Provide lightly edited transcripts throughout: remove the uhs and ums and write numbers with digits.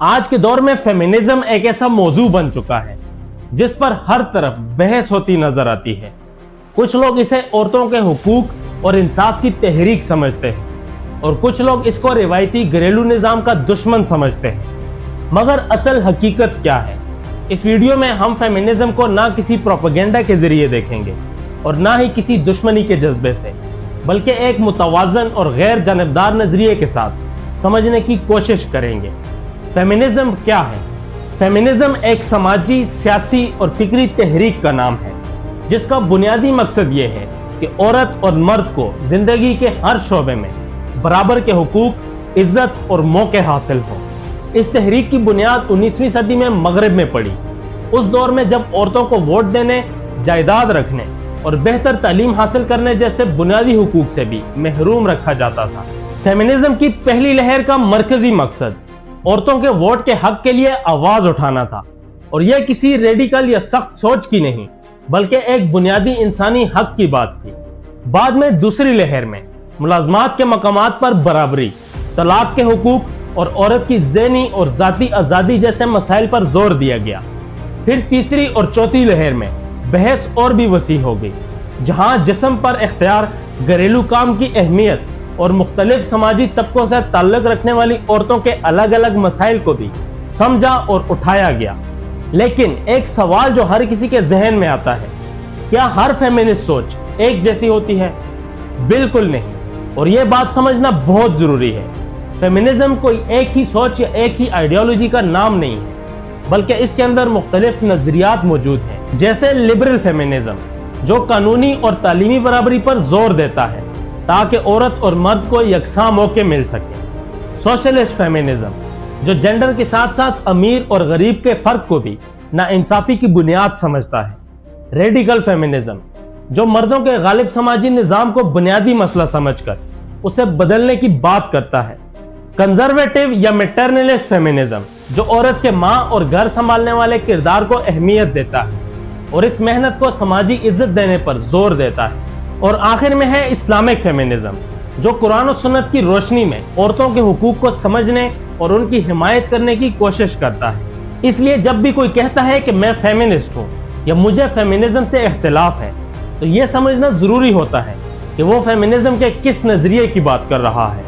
آج کے دور میں فیمنزم ایک ایسا موضوع بن چکا ہے جس پر ہر طرف بحث ہوتی نظر آتی ہے۔ کچھ لوگ اسے عورتوں کے حقوق اور انصاف کی تحریک سمجھتے ہیں اور کچھ لوگ اس کو روایتی گھریلو نظام کا دشمن سمجھتے ہیں۔ مگر اصل حقیقت کیا ہے؟ اس ویڈیو میں ہم فیمنزم کو نہ کسی پروپیگنڈا کے ذریعے دیکھیں گے اور نہ ہی کسی دشمنی کے جذبے سے، بلکہ ایک متوازن اور غیر جانبدار نظریے کے ساتھ سمجھنے کی کوشش کریں گے۔ فیمنزم کیا ہے؟ فیمنزم ایک سماجی، سیاسی اور فکری تحریک کا نام ہے جس کا بنیادی مقصد یہ ہے کہ عورت اور مرد کو زندگی کے ہر شعبے میں برابر کے حقوق، عزت اور موقع حاصل ہوں۔ اس تحریک کی بنیاد 19ویں صدی میں مغرب میں پڑی، اس دور میں جب عورتوں کو ووٹ دینے، جائیداد رکھنے اور بہتر تعلیم حاصل کرنے جیسے بنیادی حقوق سے بھی محروم رکھا جاتا تھا۔ فیمنزم کی پہلی لہر کا مرکزی مقصد عورتوں کے ووٹ کے حق کے لیے آواز اٹھانا تھا، اور یہ کسی ریڈیکل یا سخت سوچ کی نہیں بلکہ ایک بنیادی انسانی حق کی بات تھی۔ بعد میں دوسری لہر میں ملازمات کے مقامات پر برابری، طلاق کے حقوق اور عورت کی ذہنی اور ذاتی آزادی جیسے مسائل پر زور دیا گیا۔ پھر تیسری اور چوتھی لہر میں بحث اور بھی وسیع ہو گئی، جہاں جسم پر اختیار، گھریلو کام کی اہمیت اور مختلف سماجی طبقوں سے تعلق رکھنے والی عورتوں کے الگ الگ مسائل کو بھی سمجھا اور اٹھایا گیا۔ لیکن ایک سوال جو ہر کسی کے ذہن میں آتا ہے، کیا ہر فیمنسٹ سوچ ایک جیسی ہوتی ہے؟ بالکل نہیں، اور یہ بات سمجھنا بہت ضروری ہے۔ فیمنزم کوئی ایک ہی سوچ یا ایک ہی آئیڈیالوجی کا نام نہیں ہے، بلکہ اس کے اندر مختلف نظریات موجود ہیں، جیسے لبرل فیمنزم جو قانونی اور تعلیمی برابری پر زور دیتا ہے تاکہ عورت اور مرد کو یکساں موقع مل سکے۔ سوشلسٹ فیمنزم جو جینڈر کے ساتھ ساتھ امیر اور غریب کے فرق کو بھی ناانصافی کی بنیاد سمجھتا ہے۔ ریڈیکل فیمنزم جو مردوں کے غالب سماجی نظام کو بنیادی مسئلہ سمجھ کر اسے بدلنے کی بات کرتا ہے۔ کنزرویٹو یا میٹرنلسٹ فیمنزم جو عورت کے ماں اور گھر سنبھالنے والے کردار کو اہمیت دیتا ہے اور اس محنت کو سماجی عزت دینے پر زور دیتا ہے۔ اور آخر میں ہے اسلامک فیمنزم جو قرآن و سنت کی روشنی میں عورتوں کے حقوق کو سمجھنے اور ان کی حمایت کرنے کی کوشش کرتا ہے۔ اس لیے جب بھی کوئی کہتا ہے کہ میں فیمنسٹ ہوں یا مجھے فیمنزم سے اختلاف ہے، تو یہ سمجھنا ضروری ہوتا ہے کہ وہ فیمنزم کے کس نظریے کی بات کر رہا ہے۔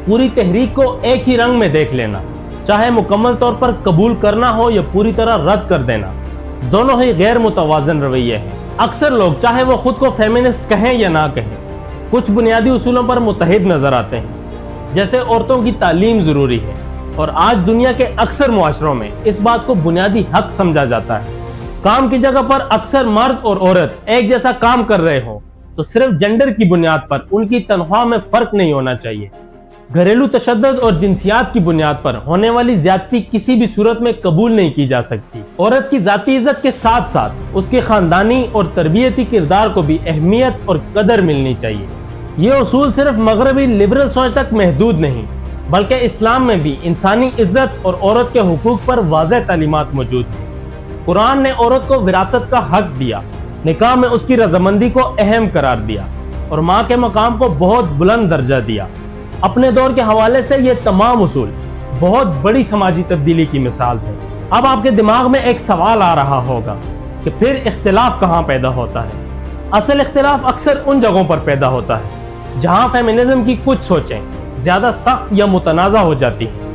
پوری تحریک کو ایک ہی رنگ میں دیکھ لینا، چاہے مکمل طور پر قبول کرنا ہو یا پوری طرح رد کر دینا، دونوں ہی غیر متوازن رویے ہیں۔ اکثر لوگ چاہے وہ خود کو فیمنسٹ کہیں یا نہ کہیں، کچھ بنیادی اصولوں پر متحد نظر آتے ہیں، جیسے عورتوں کی تعلیم ضروری ہے، اور آج دنیا کے اکثر معاشروں میں اس بات کو بنیادی حق سمجھا جاتا ہے۔ کام کی جگہ پر اکثر مرد اور عورت ایک جیسا کام کر رہے ہوں تو صرف جنڈر کی بنیاد پر ان کی تنخواہ میں فرق نہیں ہونا چاہیے۔ گھریلو تشدد اور جنسیات کی بنیاد پر ہونے والی زیادتی کسی بھی صورت میں قبول نہیں کی جا سکتی۔ عورت کی ذاتی عزت کے ساتھ ساتھ اس کے خاندانی اور تربیتی کردار کو بھی اہمیت اور قدر ملنی چاہیے۔ یہ اصول صرف مغربی لبرل سوچ تک محدود نہیں، بلکہ اسلام میں بھی انسانی عزت اور عورت کے حقوق پر واضح تعلیمات موجود ہیں۔ قرآن نے عورت کو وراثت کا حق دیا، نکاح میں اس کی رضامندی کو اہم قرار دیا اور ماں کے مقام کو بہت بلند درجہ دیا۔ اپنے دور کے حوالے سے یہ تمام اصول بہت بڑی سماجی تبدیلی کی مثال ہے۔ اب آپ کے دماغ میں ایک سوال آ رہا ہوگا کہ پھر اختلاف کہاں پیدا ہوتا ہے؟ اصل اختلاف اکثر ان جگہوں پر پیدا ہوتا ہے جہاں فیمنزم کی کچھ سوچیں زیادہ سخت یا متنازع ہو جاتی ہیں،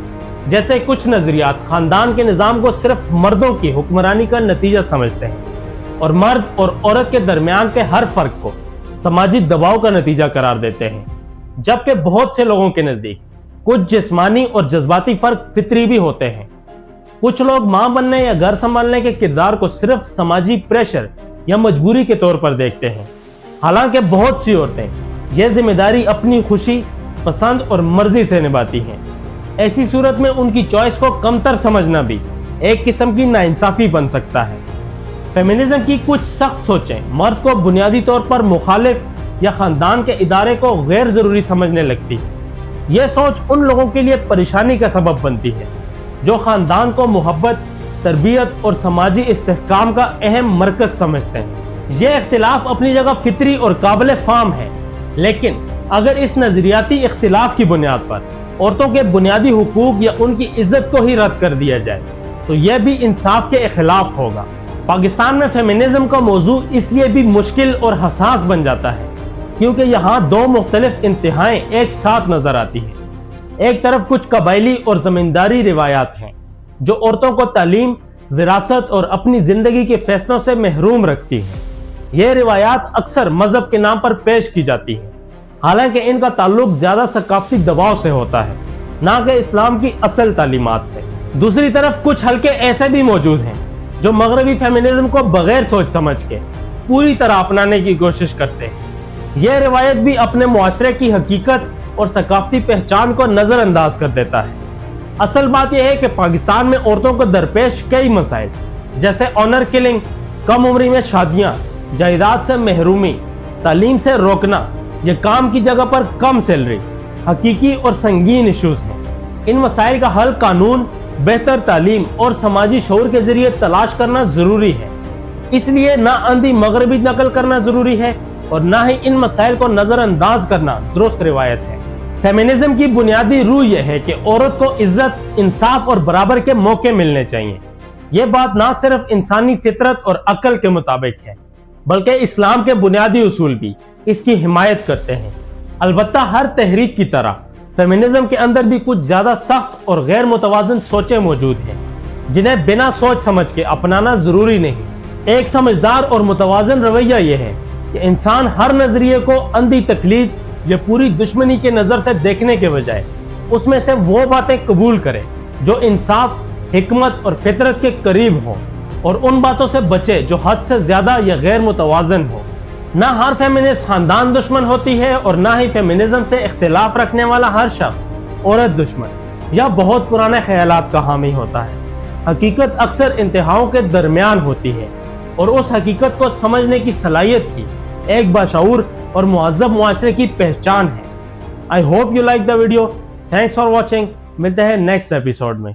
جیسے کچھ نظریات خاندان کے نظام کو صرف مردوں کی حکمرانی کا نتیجہ سمجھتے ہیں اور مرد اور عورت کے درمیان کے ہر فرق کو سماجی دباؤ کا نتیجہ قرار دیتے ہیں، جبکہ بہت سے لوگوں کے نزدیک کچھ جسمانی اور جذباتی فرق فطری بھی ہوتے ہیں۔ کچھ لوگ ماں بننے یا گھر سنبھالنے کے کردار کو صرف سماجی پریشر یا مجبوری کے طور پر دیکھتے ہیں، حالانکہ بہت سی عورتیں یہ ذمہ داری اپنی خوشی، پسند اور مرضی سے نبھاتی ہیں۔ ایسی صورت میں ان کی چوائس کو کمتر سمجھنا بھی ایک قسم کی ناانصافی بن سکتا ہے۔ فیمنزم کی کچھ سخت سوچیں مرد کو بنیادی طور پر مخالف یا خاندان کے ادارے کو غیر ضروری سمجھنے لگتی ہے۔ یہ سوچ ان لوگوں کے لیے پریشانی کا سبب بنتی ہے جو خاندان کو محبت، تربیت اور سماجی استحکام کا اہم مرکز سمجھتے ہیں۔ یہ اختلاف اپنی جگہ فطری اور قابل فہم ہے، لیکن اگر اس نظریاتی اختلاف کی بنیاد پر عورتوں کے بنیادی حقوق یا ان کی عزت کو ہی رد کر دیا جائے تو یہ بھی انصاف کے خلاف ہوگا۔ پاکستان میں فیمنزم کا موضوع اس لیے بھی مشکل اور حساس بن جاتا ہے کیونکہ یہاں دو مختلف انتہائیں ایک ساتھ نظر آتی ہیں۔ ایک طرف کچھ قبائلی اور زمینداری روایات ہیں جو عورتوں کو تعلیم، وراثت اور اپنی زندگی کے فیصلوں سے محروم رکھتی ہیں۔ یہ روایات اکثر مذہب کے نام پر پیش کی جاتی ہیں، حالانکہ ان کا تعلق زیادہ ثقافتی دباؤ سے ہوتا ہے، نہ کہ اسلام کی اصل تعلیمات سے۔ دوسری طرف کچھ حلقے ایسے بھی موجود ہیں جو مغربی فیمنزم کو بغیر سوچ سمجھ کے پوری طرح اپنانے کی کوشش کرتے ہیں۔ یہ روایت بھی اپنے معاشرے کی حقیقت اور ثقافتی پہچان کو نظر انداز کر دیتا ہے۔ اصل بات یہ ہے کہ پاکستان میں عورتوں کو درپیش کئی مسائل جیسے آنر کلنگ، کم عمری میں شادیاں، جائیداد سے محرومی، تعلیم سے روکنا یا کام کی جگہ پر کم سیلری حقیقی اور سنگین ایشوز ہیں۔ ان مسائل کا حل قانون، بہتر تعلیم اور سماجی شعور کے ذریعے تلاش کرنا ضروری ہے۔ اس لیے نہ اندھی مغربی نقل کرنا ضروری ہے اور نہ ہی ان مسائل کو نظر انداز کرنا درست روایت ہے۔ فیمنزم کی بنیادی روح یہ ہے کہ عورت کو عزت، انصاف اور برابر کے موقع ملنے چاہیے۔ یہ بات نہ صرف انسانی فطرت اور عقل کے مطابق ہے بلکہ اسلام کے بنیادی اصول بھی اس کی حمایت کرتے ہیں۔ البتہ ہر تحریک کی طرح فیمنزم کے اندر بھی کچھ زیادہ سخت اور غیر متوازن سوچیں موجود ہیں جنہیں بنا سوچ سمجھ کے اپنانا ضروری نہیں۔ ایک سمجھدار اور متوازن رویہ یہ ہے کہ انسان ہر نظریے کو اندھی تقلید یا پوری دشمنی کے نظر سے دیکھنے کے بجائے اس میں سے وہ باتیں قبول کرے جو انصاف، حکمت اور فطرت کے قریب ہوں اور ان باتوں سے بچے جو حد سے زیادہ یا غیر متوازن ہوں۔ نہ ہر فیمنسٹ خاندان دشمن ہوتی ہے اور نہ ہی فیمنزم سے اختلاف رکھنے والا ہر شخص عورت دشمن یا بہت پرانے خیالات کا حامی ہوتا ہے۔ حقیقت اکثر انتہاؤں کے درمیان ہوتی ہے اور اس حقیقت کو سمجھنے کی صلاحیت ہی ایک باشعور اور مہذب معاشرے کی پہچان ہے۔ I hope you like the video. Thanks for watching. ملتے ہیں نیکسٹ ایپیسوڈ میں۔